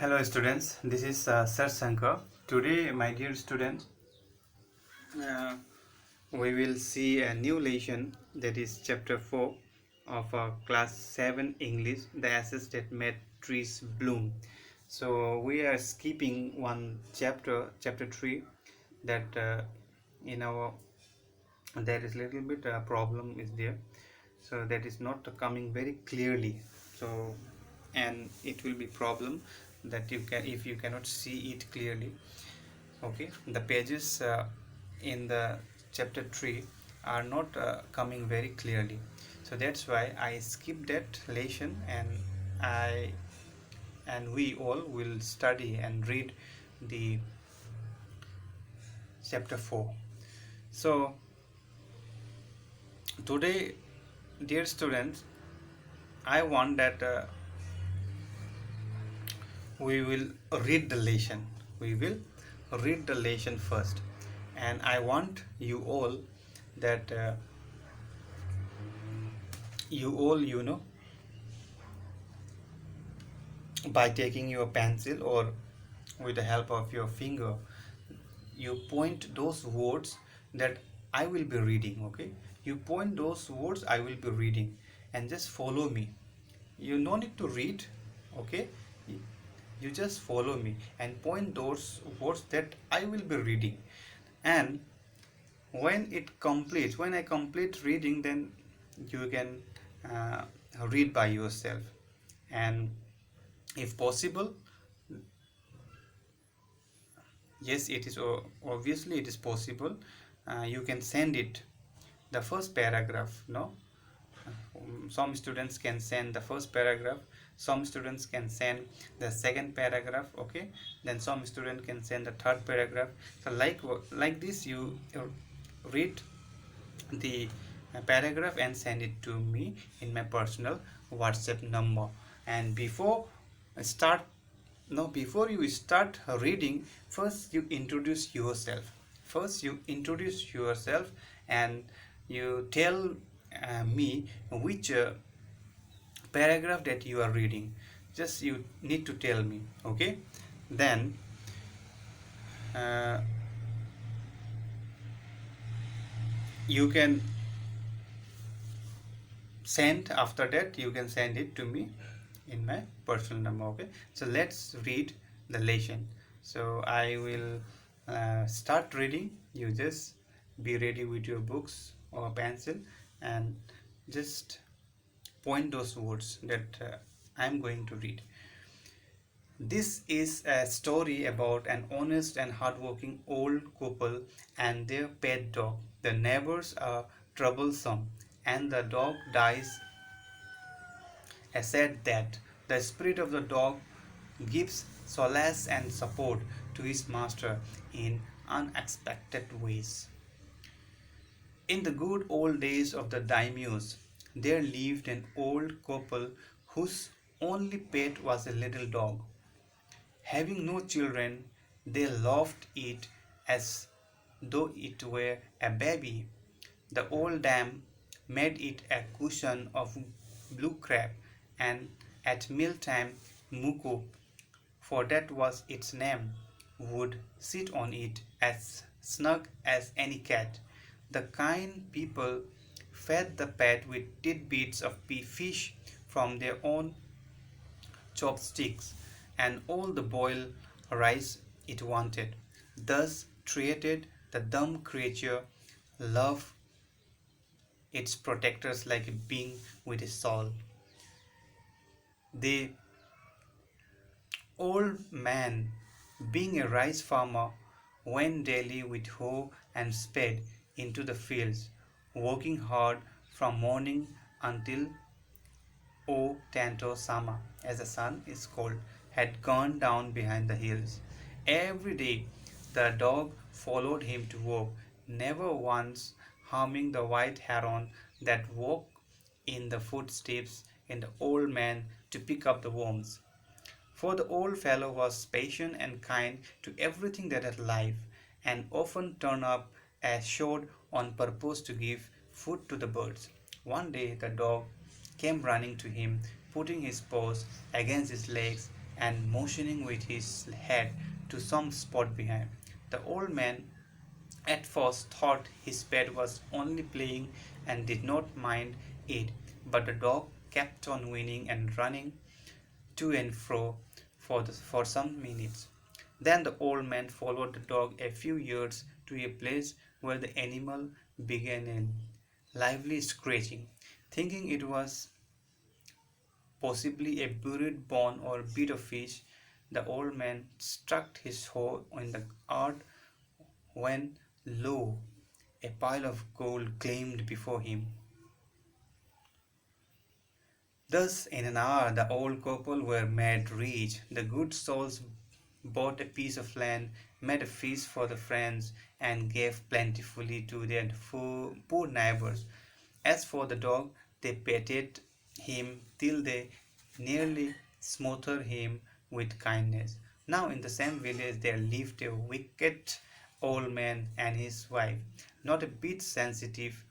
Hello students, this is Sir Shankar. Today, my dear students, uh, we will see a new lesson, that is chapter 4 of class 7 English, the assisted matrix bloom. So we are skipping one chapter, chapter 3, that in our there is little bit problem is there, so that is not coming very clearly. So and it will be problem that you can, if you cannot see it clearly. Okay, the pages in the chapter 3 are not coming very clearly, so that's why I skipped that lesson, and I and we all will study and read the chapter 4. So today, dear students, I want that we will read the lesson. We will read the lesson first, and I want you all that you know, by taking your pencil or with the help of your finger, you point those words that I will be reading. Okay, you point those words I will be reading, and just follow me. You no need to read. Okay, you just follow me and point those words that I will be reading. And when I complete reading, then you can uh, read by yourself. And if possible, yes, it is obviously it is possible, you can send it the first paragraph. No, some students can send the first paragraph, some students can send the second paragraph. Okay, then some student can send the third paragraph. So like this, you read the paragraph and send it to me in my personal WhatsApp number. And start before you start reading, first you introduce yourself. And you tell me which paragraph that you are reading. Just you need to tell me. Okay, then uh, you can send, after that you can send it to me in my personal number. Okay, so let's read the lesson. So I will start reading. You just be ready with your books or pencil and just point those words that I'm going to read. This is a story about an honest and hardworking old couple and their pet dog. The neighbors are troublesome, and the dog dies a sad death. The spirit of the dog gives solace and support to his master in unexpected ways. In the good old days of the daimyos, there lived an old couple whose only pet was a little dog. Having no children, they loved it as though it were a baby. The old dame made it a cushion of blue crab, and at mealtime Muko, for that was its name, would sit on it as snug as any cat. The kind people fed the pet with tidbits of fish from their own chopsticks and all the boiled rice it wanted. Thus treated the dumb creature, love its protectors like a being with a soul. The old man, being a rice farmer, went daily with hoe and spade into the fields, working hard from morning until O Tanto Sama, as the sun is called, had gone down behind the hills. Every day the dog followed him to work, never once harming the white heron that walked in the footsteps in the old man to pick up the worms. For the old fellow was patient and kind to everything that had life, and often turned up ashore on purpose to give food to the birds. One day the dog came running to him, putting his paws against his legs and motioning with his head to some spot behind. The old man at first thought his pet was only playing and did not mind it, but the dog kept on whining and running to and fro for some minutes. Then the old man followed the dog a few yards to a place where the animal began a lively scratching. Thinking it was possibly a buried bone or bit of fish, the old man struck his hoe in the earth when, lo, a pile of gold gleamed before him. Thus, in an hour, the old couple were made rich. The good souls bought a piece of land, made a feast for the friends, and gave plentifully to their poor neighbors. As for the dog, they petted him till they nearly smothered him with kindness. Now, in the same village, there lived a wicked old man and his wife, not a bit sensitive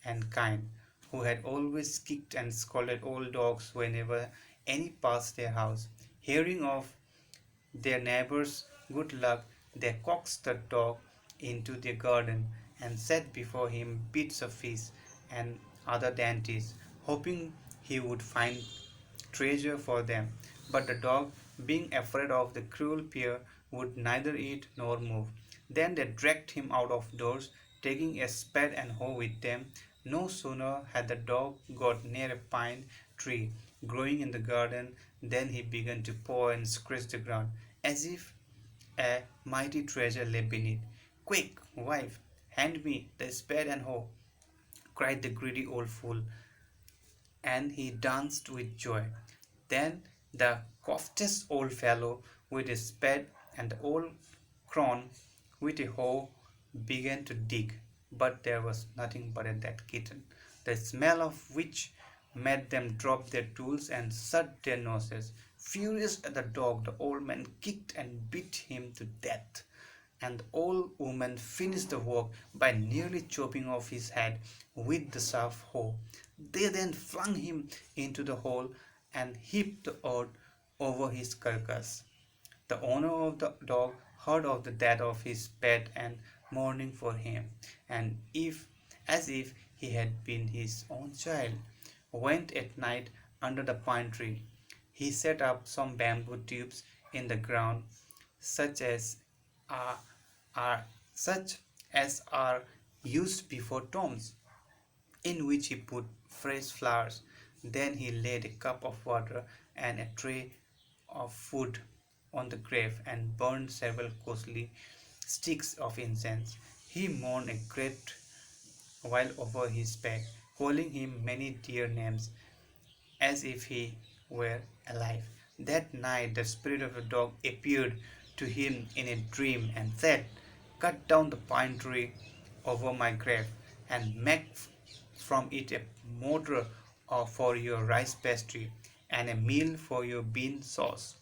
and kind, who had always kicked and scolded old dogs whenever any passed their house. Hearing of their neighbor's good luck, they coaxed the dog into their garden and set before him bits of fish and other dainties, hoping he would find treasure for them. But the dog, being afraid of the cruel pair, would neither eat nor move. Then they dragged him out of doors, taking a spade and hoe with them. No sooner had the dog got near a pine tree growing in the garden than he began to paw and scratch the ground, as if a mighty treasure lay beneath. "Quick, wife, hand me the spade and hoe," cried the greedy old fool, and he danced with joy. Then the covetous old fellow with his spade and the old crone with a hoe began to dig, but there was nothing but a dead kitten, the smell of which made them drop their tools and shut their noses. Furious at the dog, the old man kicked and beat him to death, and the old woman finished the work by nearly chopping off his head with the sharp hoe. They then flung him into the hole and heaped the earth over his carcass. The owner of the dog heard of the death of his pet and mourning for him, and as if he had been his own child, went at night under the pine tree. He set up some bamboo tubes in the ground, such as are, are such as are used before tombs, in which he put fresh flowers. Then he laid a cup of water and a tray of food on the grave and burned several costly sticks of incense. He mourned a great while over his pet, calling him many dear names, as if he were alive. That night the spirit of the dog appeared to him in a dream and said, "Cut down the pine tree over my grave and make from it a mortar for your rice pastry and a meal for your bean sauce."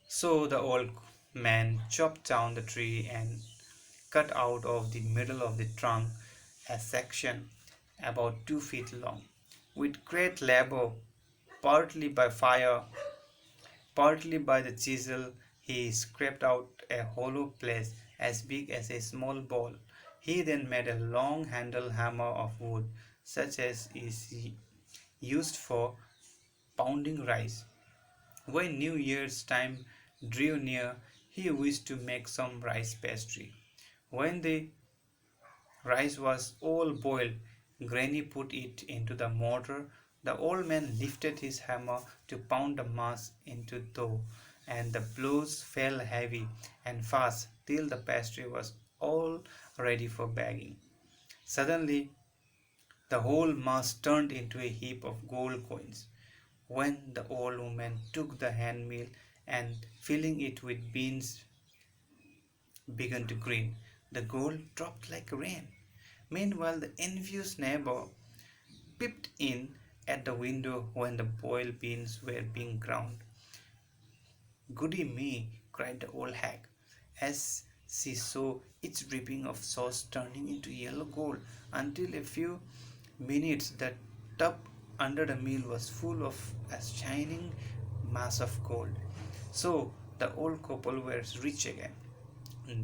So the old man chopped down the tree and cut out of the middle of the trunk a section about 2 feet long. With great labor, partly by fire, partly by the chisel, he scraped out a hollow place as big as a small ball. He then made a long handled hammer of wood, such as is used for pounding rice. When New Year's time drew near, he wished to make some rice pastry. When the rice was all boiled, Granny put it into the mortar. The old man lifted his hammer to pound the mass into dough, and the blows fell heavy and fast till the pastry was all ready for baking. Suddenly, the whole mass turned into a heap of gold coins. When the old woman took the hand mill and filling it with beans began to grin, the gold dropped like rain. Meanwhile, the envious neighbor peeped in at the window when the boiled beans were being ground. "Goody me!" cried the old hag, as she saw its dripping of sauce turning into yellow gold, until in a few minutes the tub under the mill was full of a shining mass of gold. So the old couple were rich again.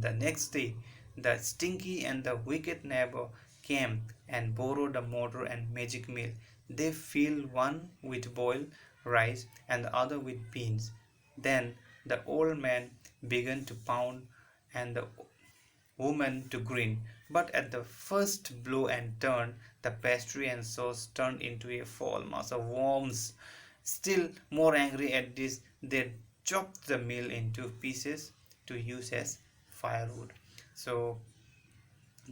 The next day, the stinky and the wicked neighbor came and borrowed a mortar and magic mill. They filled one with boiled rice and the other with beans. Then the old man began to pound and the woman to grin. But at the first blow and turn, the pastry and sauce turned into a foul mass of worms. Still more angry at this, they chopped the meal into pieces to use as firewood. So,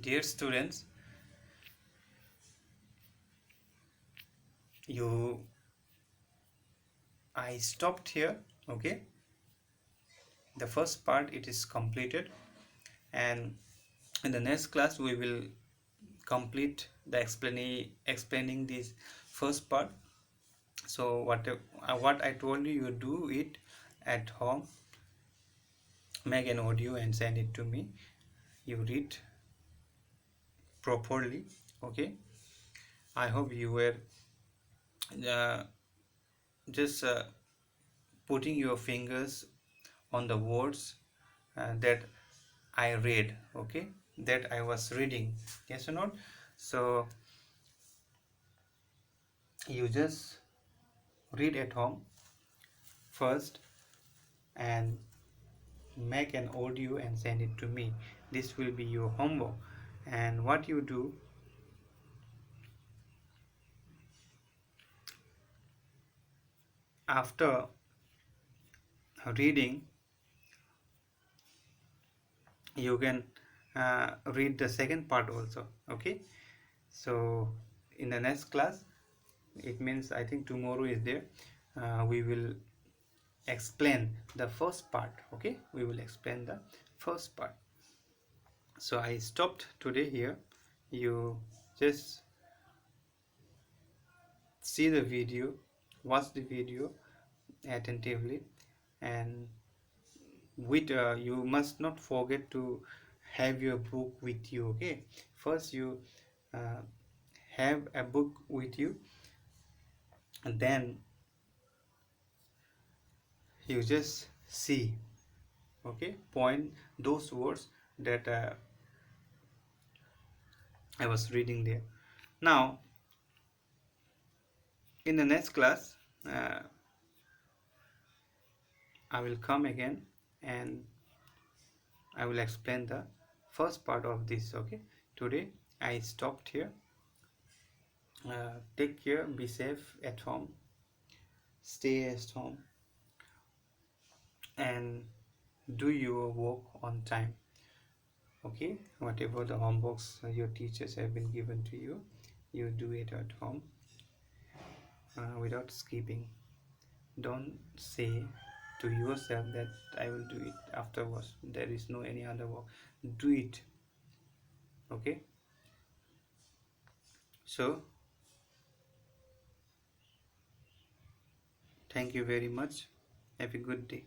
dear students, you I stopped here. Okay, the first part it is completed, and in the next class we will complete the explaining this first part. So what I told you, you do it at home, make an audio and send it to me. You read properly. Okay, I hope you were uh, just putting your fingers on the words that I read. Okay, that I was reading, yes or not? So you just read at home first and make an audio and send it to me. This will be your homework. And what you do after reading, you can read the second part also. Okay, so in the next class, it means I think tomorrow is there, we will explain the first part. Okay, we will explain the first part. So I stopped today here. You just see the video, watch the video attentively, and with you must not forget to have your book with you. Okay, first you uh, have a book with you, and then you just see. Okay, point those words that I was reading there. Now in the next class, uh, I will come again and I will explain the first part of this. Okay, today I stopped here. Take care, be safe at home, stay at home, and do your work on time. Okay, whatever the homeworks your teachers have been given to you, you do it at home without skipping. Don't say to yourself that I will do it afterwards, there is no any other work. Do it. Okay, so thank you very much. Have a good day.